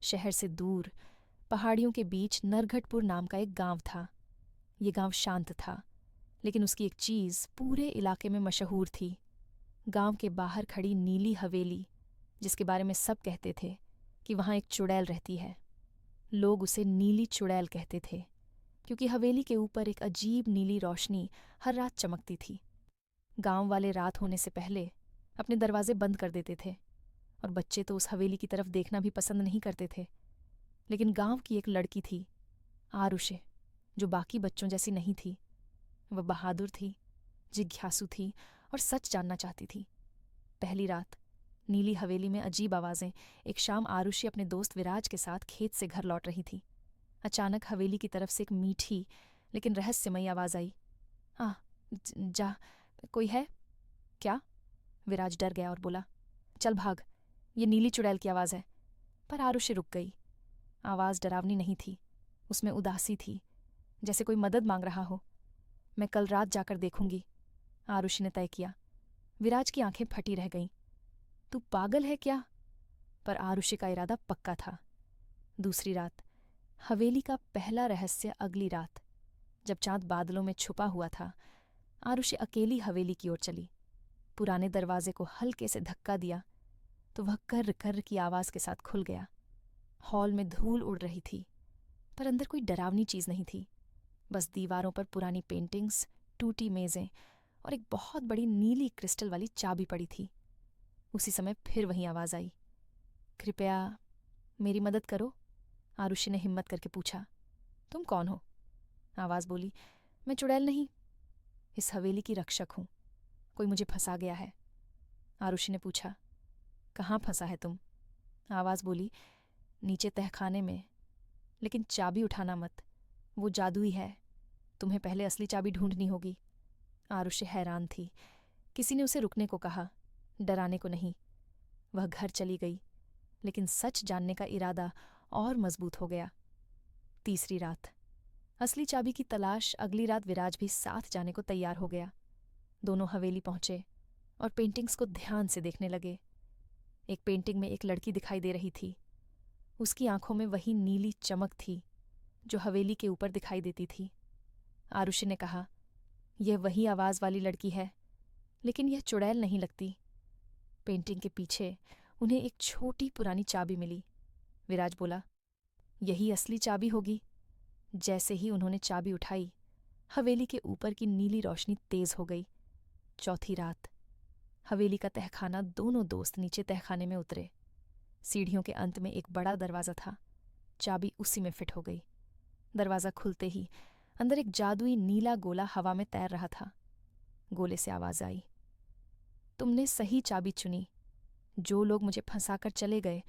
शहर से दूर पहाड़ियों के बीच नरघटपुर नाम का एक गांव था। ये गांव शांत था, लेकिन उसकी एक चीज़ पूरे इलाके में मशहूर थी। गांव के बाहर खड़ी नीली हवेली, जिसके बारे में सब कहते थे कि वहाँ एक चुड़ैल रहती है। लोग उसे नीली चुड़ैल कहते थे, क्योंकि हवेली के ऊपर एक अजीब नीली रोशनी हर रात चमकती थी। गांव वाले रात होने से पहले अपने दरवाजे बंद कर देते थे, और बच्चे तो उस हवेली की तरफ देखना भी पसंद नहीं करते थे। लेकिन गांव की एक लड़की थी, आरुषि, जो बाकी बच्चों जैसी नहीं थी। वह बहादुर थी, जिज्ञासु थी और सच जानना चाहती थी। पहली रात नीली हवेली में अजीब आवाज़ें। एक शाम आरुषि अपने दोस्त विराज के साथ खेत से घर लौट रही थी। अचानक हवेली की तरफ से एक मीठी लेकिन रहस्यमयी आवाज़ आई। जा, कोई है क्या? विराज डर गया और बोला, चल भाग, ये नीली चुड़ैल की आवाज़ है। पर आरुषि रुक गई। आवाज़ डरावनी नहीं थी, उसमें उदासी थी, जैसे कोई मदद मांग रहा हो। मैं कल रात जाकर देखूंगी, आरुषि ने तय किया। विराज की आंखें फटी रह गईं। तू पागल है क्या? पर आरुषि का इरादा पक्का था। दूसरी रात, हवेली का पहला रहस्य। अगली रात, जब चांद बादलों में छुपा हुआ था, आरुषि अकेली हवेली की ओर चली। पुराने दरवाजे को हल्के से धक्का दिया तो वह कर्र कर्र की आवाज़ के साथ खुल गया। हॉल में धूल उड़ रही थी, पर अंदर कोई डरावनी चीज़ नहीं थी। बस दीवारों पर पुरानी पेंटिंग्स, टूटी मेज़ें और एक बहुत बड़ी नीली क्रिस्टल वाली चाबी पड़ी थी। उसी समय फिर वही आवाज़ आई। कृपया मेरी मदद करो, आरुषि ने हिम्मत करके पूछा। तुम कौन हो? आवाज़ बोली। मैं चुड़ैल नहीं, इस हवेली की रक्षक हूँ। कोई मुझे फंसा गया है। आरुषि ने पूछा, कहाँ फंसा है तुम? आवाज़ बोली, नीचे तहखाने में, लेकिन चाबी उठाना मत, वो जादुई है। तुम्हें पहले असली चाबी ढूंढनी होगी। आरुषि हैरान थी। किसी ने उसे रुकने को कहा, डराने को नहीं। वह घर चली गई, लेकिन सच जानने का इरादा और मजबूत हो गया। तीसरी रात, असली चाबी की तलाश। अगली रात विराज भी साथ जाने को तैयार हो गया। दोनों हवेली पहुंचे और पेंटिंग्स को ध्यान से देखने लगे। एक पेंटिंग में एक लड़की दिखाई दे रही थी। उसकी आंखों में वही नीली चमक थी जो हवेली के ऊपर दिखाई देती थी। आरुषि ने कहा, यह वही आवाज़ वाली लड़की है, लेकिन यह चुड़ैल नहीं लगती। पेंटिंग के पीछे उन्हें एक छोटी पुरानी चाबी मिली। विराज बोला, यही असली चाबी होगी। जैसे ही उन्होंने चाबी उठाई, हवेली के ऊपर की नीली रोशनी तेज हो गई। चौथी रात, हवेली का तहखाना। दोनों दोस्त नीचे तहखाने में उतरे। सीढ़ियों के अंत में एक बड़ा दरवाज़ा था। चाबी उसी में फिट हो गई। दरवाज़ा खुलते ही अंदर एक जादुई नीला गोला हवा में तैर रहा था। गोले से आवाज़ आई, तुमने सही चाबी चुनी। जो लोग मुझे फंसाकर चले गए,